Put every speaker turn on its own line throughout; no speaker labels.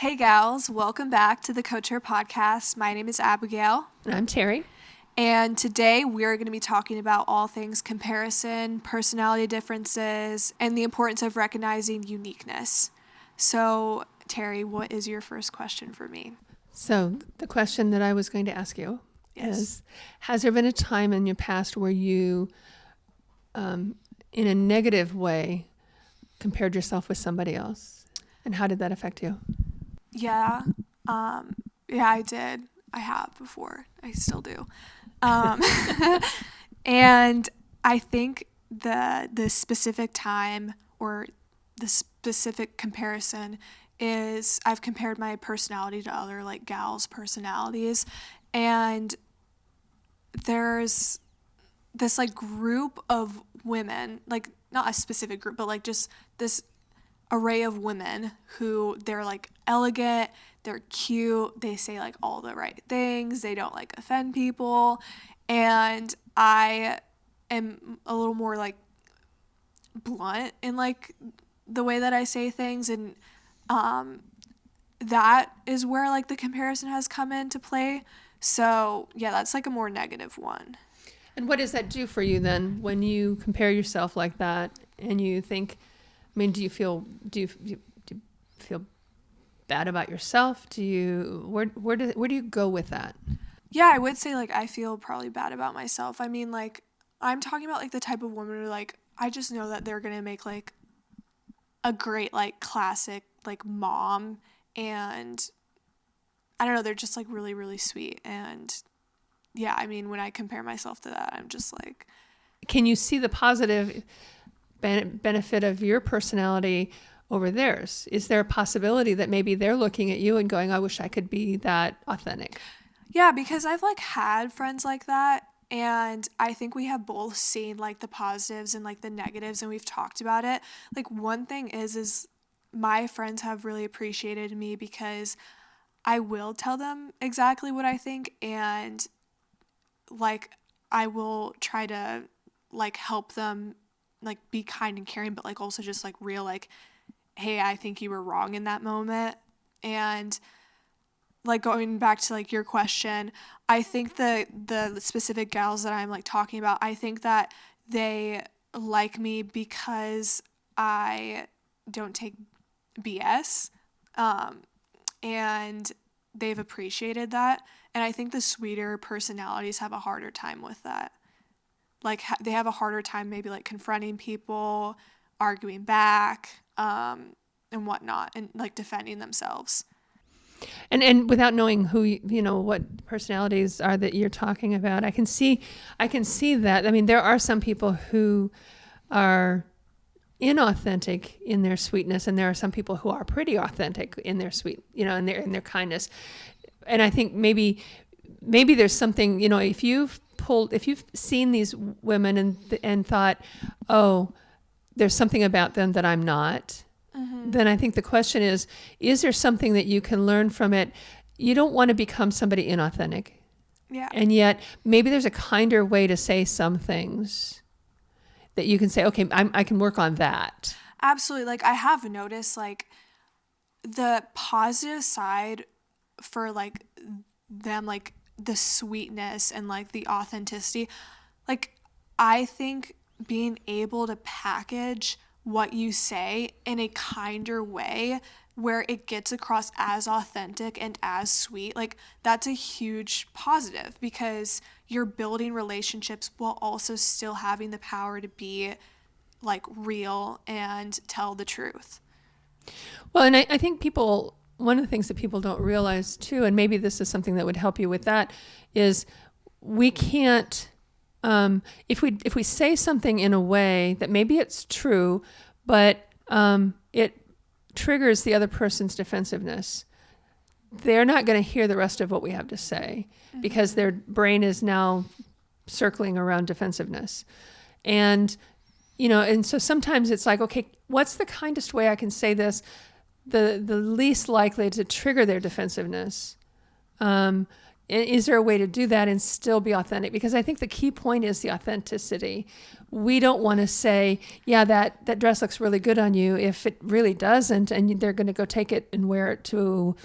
Hey gals, welcome back to the Coach Her podcast. My name is Abigail.
And I'm Terry.
And today we're going to be talking about all things comparison, personality differences, and the importance of recognizing uniqueness. So, Terry, what is your first question for me?
So the question that I was going to ask you is, has there been a time in your past where you, in a negative way, compared yourself with somebody else? And how did that affect you?
Yeah, I did. I have before. I still do. And I think the specific time or the specific comparison is I've compared my personality to other like gals' personalities, and there's this like group of women, like not a specific group, but like just this array of women who they're like elegant, they're cute, they say like all the right things, they don't like offend people, and I am a little more like blunt in like the way that I say things, and that is where like the comparison has come into play. So yeah, that's like a more negative one.
And what does that do for you then when you compare yourself like that and you think, I mean, do you feel bad about yourself? Where do you go with that?
Yeah, I would say like I feel probably bad about myself. I mean, like I'm talking about like the type of woman who like I just know that they're going to make like a great like classic like mom, and I don't know, they're just like really really sweet. And yeah, I mean, when I compare myself to that, I'm just like,
can you see the positive benefit of your personality over theirs? Is there a possibility that maybe they're looking at you and going, I wish I could be that authentic?
yeah, because I've like had friends like that, and I think we have both seen like the positives and like the negatives, and we've talked about it. Like one thing is my friends have really appreciated me because I will tell them exactly what I think, and like I will try to like help them like be kind and caring, but like also just like real like, hey, I think you were wrong in that moment. And like going back to like your question, I think the specific gals that I'm like talking about, I think that they like me because I don't take BS, and they've appreciated that. And I think the sweeter personalities have a harder time with that. Like they have a harder time maybe like confronting people, arguing back, and whatnot, and like defending themselves.
And without knowing who what personalities are that you're talking about, I can see that. I mean, there are some people who are inauthentic in their sweetness, and there are some people who are pretty authentic in their in their kindness. And I think maybe there's something, if you've seen these women and thought, oh, there's something about them that I'm not, then I think the question is there something that you can learn from it? You don't want to become somebody inauthentic.
Yeah.
And yet maybe there's a kinder way to say some things that you can say, okay, I can work on that.
Absolutely. Like I have noticed like the positive side for like them, like the sweetness and like the authenticity. Like I think being able to package what you say in a kinder way where it gets across as authentic and as sweet, like that's a huge positive because you're building relationships while also still having the power to be like real and tell the truth.
Well, and I think one of the things that people don't realize too, and maybe this is something that would help you with that, is we can't, if we say something in a way that maybe it's true, but it triggers the other person's defensiveness, they're not going to hear the rest of what we have to say because their brain is now circling around defensiveness. And, and so sometimes it's like, okay, what's the kindest way I can say this, the least likely to trigger their defensiveness? Is there a way to do that and still be authentic? Because I think the key point is the authenticity. We don't want to say, yeah, that dress looks really good on you if it really doesn't, and they're going to go take it and wear it to,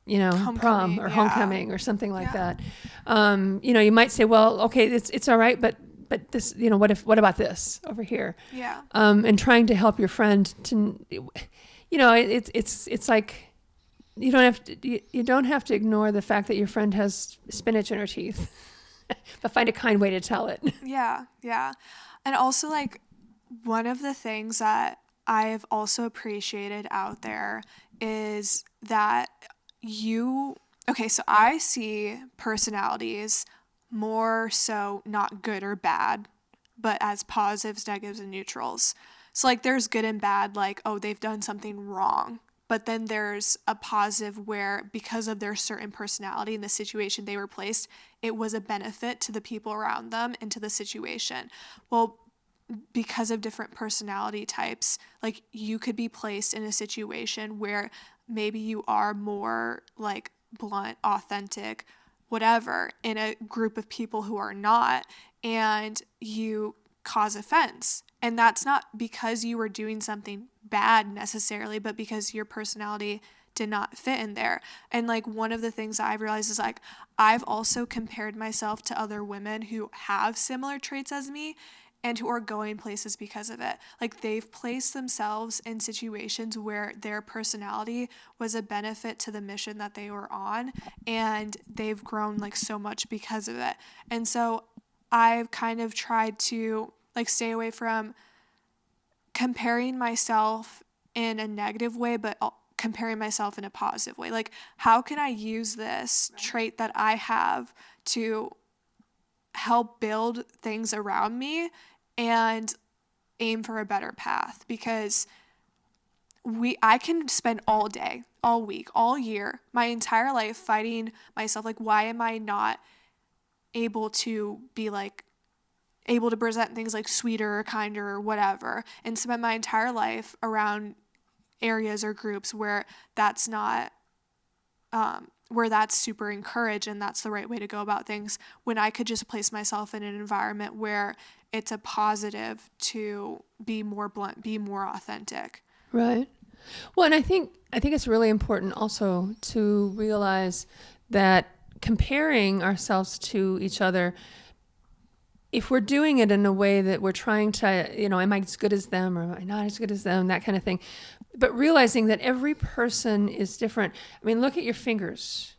prom
Homecoming,
or
yeah.
homecoming or something like
Yeah.
that. You might say, well, okay, it's all right, but this, what about this over here?
Yeah.
And trying to help your friend to, it's like, you don't have to ignore the fact that your friend has spinach in her teeth, but find a kind way to tell it.
Yeah. Yeah. And also, like, one of the things that I've also appreciated out there is that okay, so I see personalities more so not good or bad, but as positives, negatives, and neutrals. So, like, there's good and bad, like, oh, they've done something wrong. But then there's a positive where, because of their certain personality and the situation they were placed, it was a benefit to the people around them and to the situation. Well, because of different personality types, like, you could be placed in a situation where maybe you are more like blunt, authentic, whatever, in a group of people who are not, and you cause offense. And that's not because you were doing something bad necessarily, but because your personality did not fit in there. And like, one of the things I've realized is like, I've also compared myself to other women who have similar traits as me and who are going places because of it. Like, they've placed themselves in situations where their personality was a benefit to the mission that they were on, and they've grown like so much because of it. And so I've kind of tried to like stay away from comparing myself in a negative way, but comparing myself in a positive way. Like, how can I use this trait that I have to help build things around me and aim for a better path? Because I can spend all day, all week, all year, my entire life fighting myself. Like, why am I not able to be like able to present things like sweeter or kinder or whatever, and spend my entire life around areas or groups where that's not where that's super encouraged and that's the right way to go about things, when I could just place myself in an environment where it's a positive to be more blunt, be more authentic.
Right. Well, and I think it's really important also to realize that comparing ourselves to each other, if we're doing it in a way that we're trying to, am I as good as them or am I not as good as them, that kind of thing. But realizing that every person is different. I mean, look at your fingers.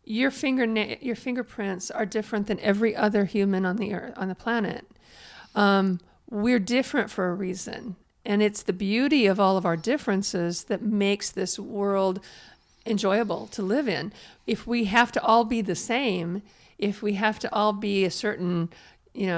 Your fingerprints are different than every other human on the earth, on the planet. We're different for a reason. And it's the beauty of all of our differences that makes this world enjoyable to live in. If we have to all be the same, if we have to all be a certain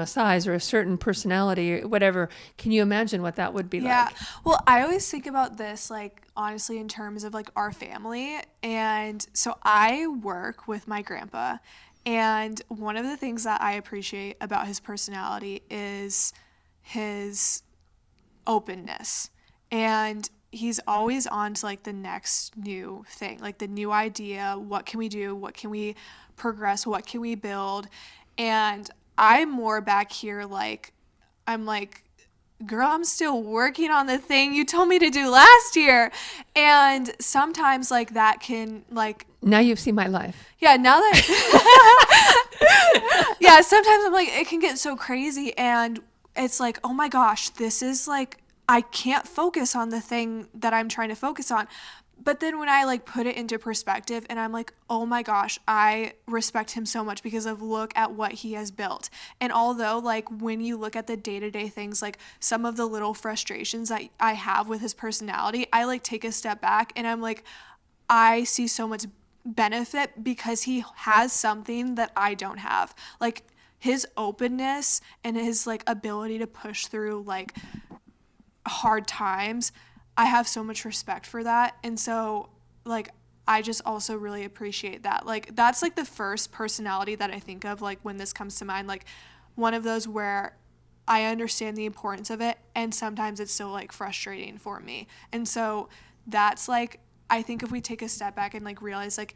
size or a certain personality or whatever, can you imagine what that would be
Yeah.
like?
Well, I always think about this, like, honestly, in terms of like our family. And so I work with my grandpa. And one of the things that I appreciate about his personality is his openness. And he's always on to like the next new thing, like the new idea. What can we do? What can we progress? What can we build? And I'm more back here, like, I'm like, girl, I'm still working on the thing you told me to do last year. And sometimes, like, that can, like,
Now you've seen my life.
yeah, now that, yeah, sometimes I'm like, it can get so crazy. And it's like, oh my gosh, this is like, I can't focus on the thing that I'm trying to focus on. But then when I like put it into perspective and I'm like, oh my gosh, I respect him so much because of look at what he has built. And although like when you look at the day-to-day things, like some of the little frustrations that I have with his personality, I like take a step back and I'm like, I see so much benefit because he has something that I don't have. Like his openness and his like ability to push through like hard times, I have so much respect for that. And so like I just also really appreciate that. Like that's like the first personality that I think of like when this comes to mind, like one of those where I understand the importance of it and sometimes it's still like frustrating for me. And so that's like, I think if we take a step back and like realize like,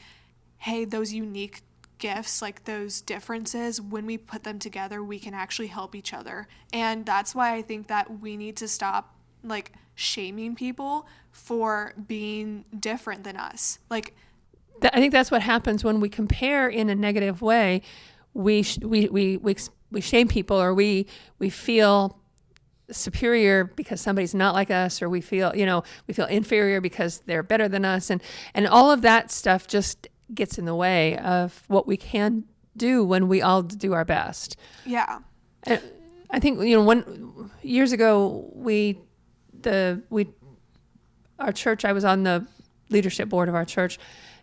hey, those unique gifts, like those differences, when we put them together, we can actually help each other. And that's why I think that we need to stop like shaming people for being different than us. Like,
I think that's what happens when we compare in a negative way. We shame people, or we feel superior because somebody's not like us, or we feel inferior because they're better than us, and all of that stuff just gets in the way of what we can do when we all do our best.
yeah.
And I think years ago our church, I was on the leadership board of our church,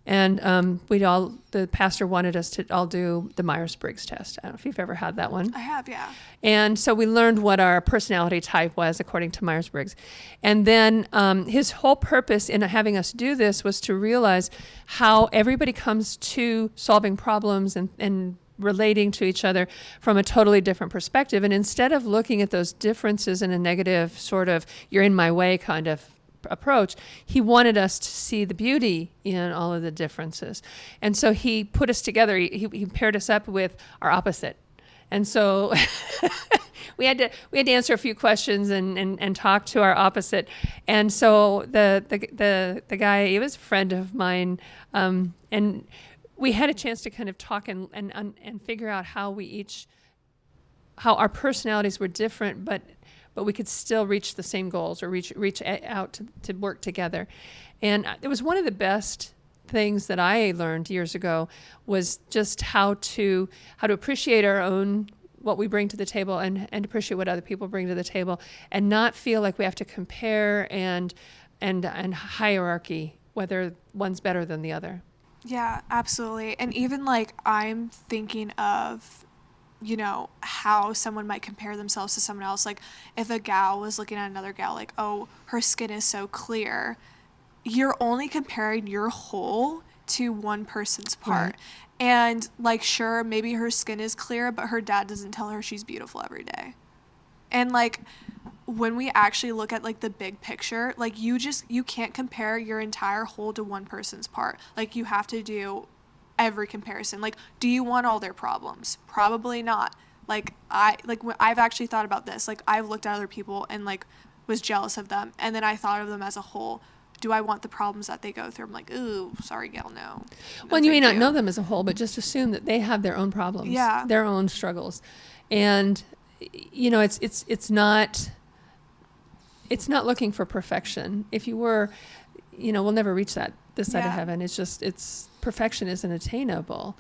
and the pastor wanted us to all do the Myers-Briggs test. I don't know if you've ever had that one.
I have, yeah.
And so we learned what our personality type was according to Myers-Briggs. And then his whole purpose in having us do this was to realize how everybody comes to solving problems and relating to each other from a totally different perspective. And instead of looking at those differences in a negative sort of you're in my way kind of approach, he wanted us to see the beauty in all of the differences. And so he put us together. He paired us up with our opposite. And so we had to answer a few questions and talk to our opposite. And so the guy, he was a friend of mine, and we had a chance to kind of talk and figure out how our personalities were different, but we could still reach the same goals, or reach out to work together. And it was one of the best things that I learned years ago, was just how to appreciate our own, what we bring to the table, and appreciate what other people bring to the table, and not feel like we have to compare and hierarchy whether one's better than the other.
Yeah, absolutely. And even like I'm thinking of, how someone might compare themselves to someone else. Like if a gal was looking at another gal, like, oh, her skin is so clear, you're only comparing your whole to one person's part. Right. And like, sure, maybe her skin is clear, but her dad doesn't tell her she's beautiful every day. And like, when we actually look at like the big picture, like you can't compare your entire whole to one person's part. Like you have to do every comparison. Like, do you want all their problems? Probably not. Like I've actually thought about this. Like I've looked at other people and like was jealous of them, and then I thought of them as a whole. Do I want the problems that they go through? I'm like, ooh, sorry, gal, no.
Well, you may not know them as a whole, but just assume that they have their own problems,
yeah,
their own struggles, and it's not looking for perfection. If you were, we'll never reach this side of heaven. It's perfection isn't attainable.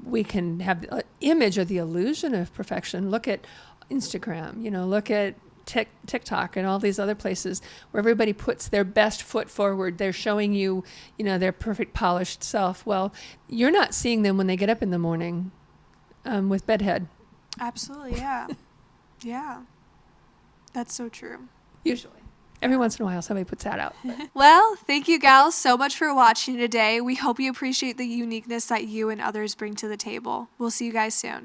We can have the image or the illusion of perfection. Look at Instagram, look at TikTok and all these other places where everybody puts their best foot forward. They're showing you, their perfect polished self. Well, you're not seeing them when they get up in the morning with bedhead.
Absolutely, yeah. Yeah. That's so true.
Usually. Every once in a while, somebody puts that out.
Well, thank you, gals, so much for watching today. We hope you appreciate the uniqueness that you and others bring to the table. We'll see you guys soon.